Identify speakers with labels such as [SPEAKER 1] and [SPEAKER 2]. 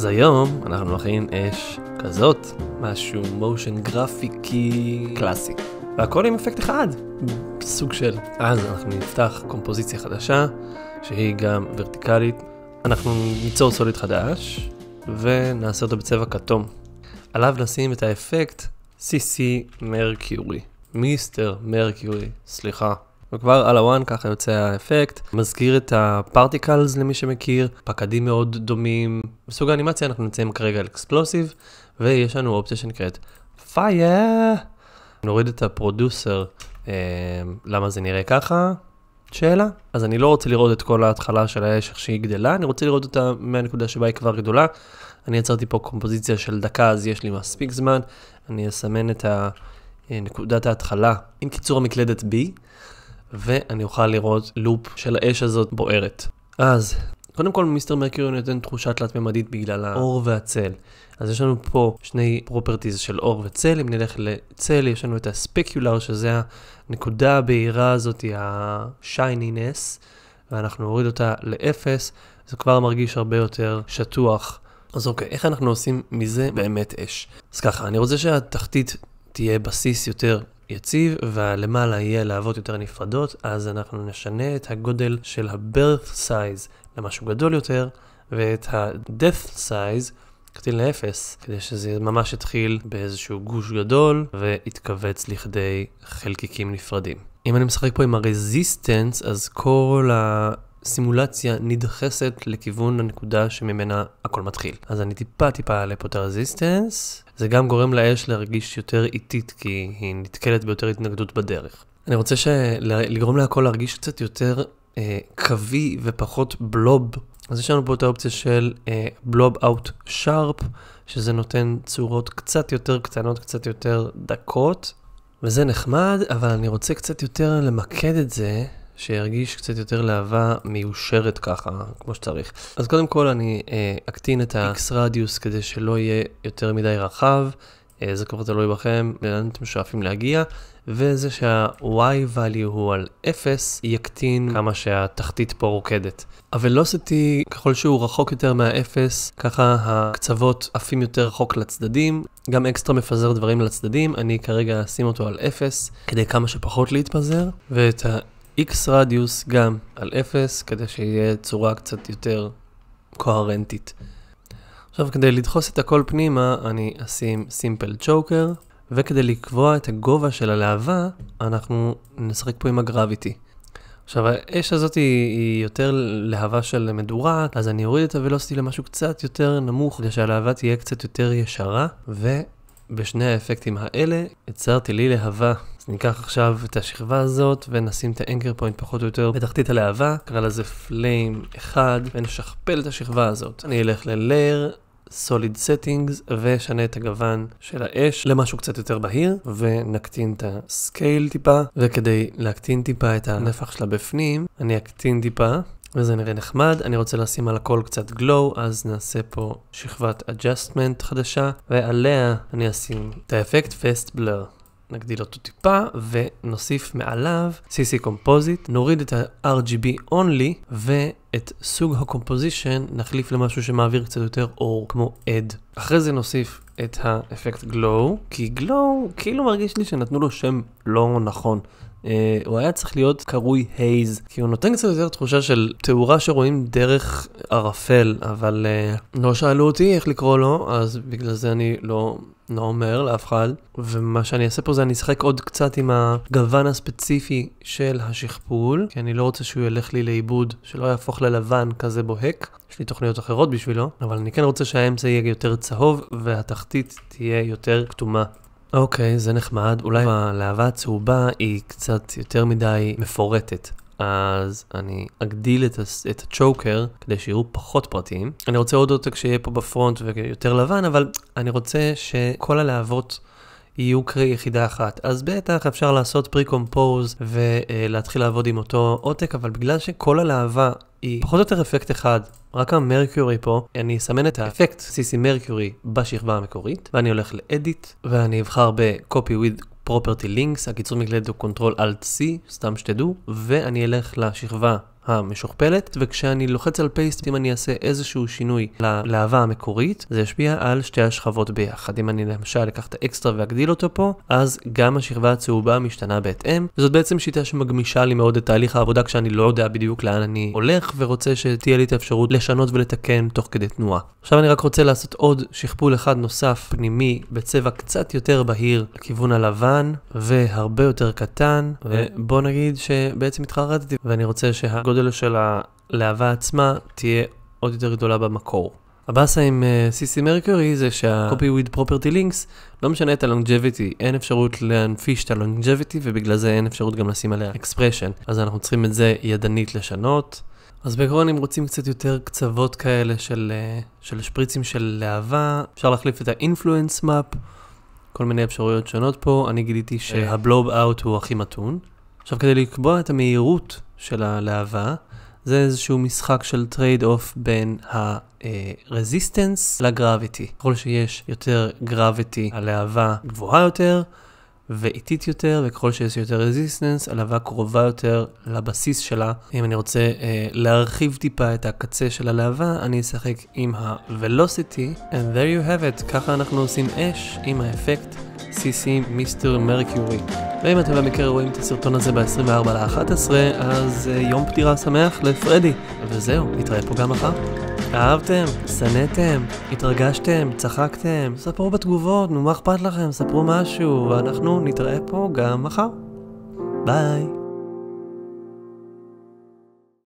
[SPEAKER 1] אז היום אנחנו מכין אש כזאת, משהו מושן גרפיקי קלאסי. והכל עם אפקט אחד, סוג של. אז אנחנו נפתח קומפוזיציה חדשה, שהיא גם ורטיקלית. אנחנו ניצור סוליד חדש, ונעשה אותו בצבע כתום. עליו נשים את האפקט CC מרקיורי. מיסטר מרקיורי, סליחה. וכבר על הוואן ככה יוצא האפקט. מזכיר את הפרטיקלס למי שמכיר, פקדים מאוד דומים. בסוג האנימציה אנחנו נמצאים כרגע על אקספלוסיב, ויש לנו אופציה שנקראת פייר. נוריד את הפרודוסר, למה זה נראה ככה? שאלה. אז אני לא רוצה לראות את כל ההתחלה של האש איך שהיא גדלה, אני רוצה לראות אותה מהנקודה שבה היא כבר גדולה. אני יצרתי פה קומפוזיציה של דקה, אז יש לי מספיק זמן. אני אסמן את נקודת ההתחלה עם קיצור המקלדת B, ואני אוכל לראות לופ של האש הזאת בוערת. אז, קודם כל מיסטר מרקיורי נותן תחושה תלת ממדית בגלל האור והצל. אז יש לנו פה שני פרופרטיז של אור וצל. אם נלך לצל, יש לנו את הספקולר, שזה הנקודה הבהירה הזאת, ה-shininess, ואנחנו נוריד אותה ל-0, זה כבר מרגיש הרבה יותר שטוח. אז אוקיי, איך אנחנו עושים מזה באמת אש? אז ככה, אני רוצה שהתחתית תהיה בסיס יותר יציב, והלמעלה יהיה להבות יותר נפרדות, אז אנחנו נשנה את הגודל של ה-birth size למשהו גדול יותר, ואת ה-death size קטין ל-0, כדי שזה ממש יתחיל באיזשהו גוש גדול, ויתכווץ לכדי חלקיקים נפרדים. אם אני משחק פה עם ה-resistance, אז כל הסימולציה נדחסת לכיוון הנקודה שממנה הכל מתחיל. אז אני טיפה אעלה פה את ה-resistance, זה גם גורם לאש להרגיש יותר איטית, כי היא נתקלת ביותר התנגדות בדרך. אני רוצה לגרום להכל להרגיש קצת יותר קווי ופחות בלוב. אז יש לנו פה את האופציה של בלוב אאוט שרפ, שזה נותן צורות קצת יותר קטנות, קצת יותר דקות, וזה נחמד, אבל אני רוצה קצת יותר למקד את זה, שירגיש קצת יותר להבה מיושרת ככה, כמו שצריך. אז קודם כל אני אקטין את ה-X רדיוס כדי שלא יהיה יותר מדי רחב, זה כבר תלוי בכם, לאן אתם שואפים להגיע, וזה שה-Y value הוא על 0, יקטין כמה שהתחתית פה רוקדת. הוולוסיטי, ככל שהוא רחוק יותר מה-0, ככה הקצוות עפים יותר רחוק לצדדים, גם אקסטרה מפזר דברים לצדדים, אני כרגע אשים אותו על 0, כדי כמה שפחות להתפזר, ואת ה-X רדיוס גם על 0, כדי שיהיה צורה קצת יותר קוהרנטית. עכשיו, כדי לדחוס את הכל פנימה, אני אשים סימפל צ'וקר, וכדי לקבוע את הגובה של הלהבה, אנחנו נשחק פה עם הגרביטי. עכשיו, האש הזאת היא יותר להבה של מדורה, אז אני אוריד את הוולוסיטי למשהו קצת יותר נמוך, כדי שהלהבה תהיה קצת יותר ישרה, ובשני האפקטים האלה יצרתי לי להבה. אז ניקח עכשיו את השכבה הזאת, ונשים את האנקר פוינט פחות או יותר בתחתית הלהבה, קרא לזה פליים 1, ונשכפל את השכבה הזאת. אני אלך ל-Layer, Solid Settings, ושנה את הגוון של האש למשהו קצת יותר בהיר, ונקטין את הסקייל טיפה, וכדי להקטין טיפה את הנפח שלה בפנים, אני אקטין טיפה, וזה נראה נחמד. אני רוצה לשים על הכל קצת גלו, אז נעשה פה שכבת Adjustment חדשה, ועליה אני אשים את האפקט Fast Blur. נגדיל אותו טיפה, ונוסיף מעליו CC Composite, נוריד את ה-RGB Only, ואת סוג הקומפוזישן נחליף למשהו שמעביר קצת יותר אור, כמו Add. אחרי זה נוסיף את האפקט Glow, כי Glow כאילו מרגיש לי שנתנו לו שם לא נכון. הוא היה צריך להיות קרוי Haze, כי הוא נותן קצת יותר תחושה של תאורה שרואים דרך ערפל, אבל לא שאלו אותי איך לקרוא לו, אז בגלל זה אני לא אומר לאף אחד. ומה שאני אעשה פה זה אני אשחק עוד קצת עם הגוון הספציפי של השכפול, כי אני לא רוצה שהוא ילך לי לאיבוד, שלא יהפוך ללבן כזה בוהק. יש לי תוכניות אחרות בשבילו, אבל אני כן רוצה שהאמצע יהיה יותר צהוב, והתחתית תהיה יותר כתומה. אוקיי, זה נחמד. אולי הלהבה הצהובה היא קצת יותר מדי מפורטת. אז אני אגדיל את הצ'וקר כדי שיראו פחות פרטים. אני רוצה עוד עותק שיהיה פה בפרונט ויותר לבן, אבל אני רוצה שכל הלהבות יהיו קרי יחידה אחת. אז בטח אפשר לעשות פרי-קומפוז ולהתחיל לעבוד עם אותו עותק, אבל בגלל שכל הלהבה היא פחות או יותר אפקט אחד, רק המרקיורי פה, אני אסמן את האפקט CC מרקיורי בשכבה המקורית, ואני הולך ל-Edit, ואני אבחר ב-Copy with Property Links, הקיצור מקלדת הוא Ctrl Alt C, סתם שתדעו, ואני אלך לשכבה המשוכפלת, וכשאני לוחץ על פייסט, אם אני אעשה איזשהו שינוי ללהבה המקורית, זה ישפיע על שתי השכבות ביחד. אם אני למשל אקח את האקסטרה ואגדיל אותו פה, אז גם השכבה הצהובה משתנה בהתאם, וזאת בעצם שיטה שמגמישה לי מאוד את תהליך העבודה, כשאני לא יודע בדיוק לאן אני הולך, ורוצה שתהיה לי את האפשרות לשנות ולתקן תוך כדי תנועה. עכשיו אני רק רוצה לעשות עוד שכפול אחד נוסף פנימי, בצבע קצת יותר בהיר, לכיוון הלבן, והרבה יותר קטן, ובוא נגיד שבעצם התחרטתי, ואני רוצה שהגודל של הלהבה עצמה תהיה עוד יותר גדולה במקור. הבאסה עם CC Mercury זה שה-Copy with Property Links לא משנה את ה-Longevity, אין אפשרות להנפיש את ה-Longevity, ובגלל זה אין אפשרות גם לשים עליה Expression. אז אנחנו צריכים את זה ידנית לשנות. אז בעקרון אם רוצים קצת יותר קצוות כאלה של שפריצים של להבה, אפשר להחליף את ה-Influence Map, כל מיני אפשרויות שונות פה. אני גיליתי שה-Blob Out הוא הכי מתון. עכשיו כדי לקבוע את המהירות של הלהבה, זה איזשהו משחק של טרייד-אוף בין ה-resistance ל-gravity. ככל שיש יותר gravity, הלהבה גבוהה יותר ואיטית יותר, וככל שיש יותר resistance, הלהבה קרובה יותר לבסיס שלה. אם אני רוצה להרחיב טיפה את הקצה של הלהבה, אני אשחק עם ה-velocity, and there you have it. ככה אנחנו עושים אש עם האפקט CC מיסטר מרקיורי. ואם אתם במקרה רואים את הסרטון הזה ב-24/11, אז יום פטירה שמח לפרדי. וזהו, נתראה פה גם מחר. אהבתם? שנאתם? התרגשתם? צחקתם? ספרו בתגובות, נו מה אכפת לכם? ספרו משהו, ואנחנו נתראה פה גם מחר. ביי.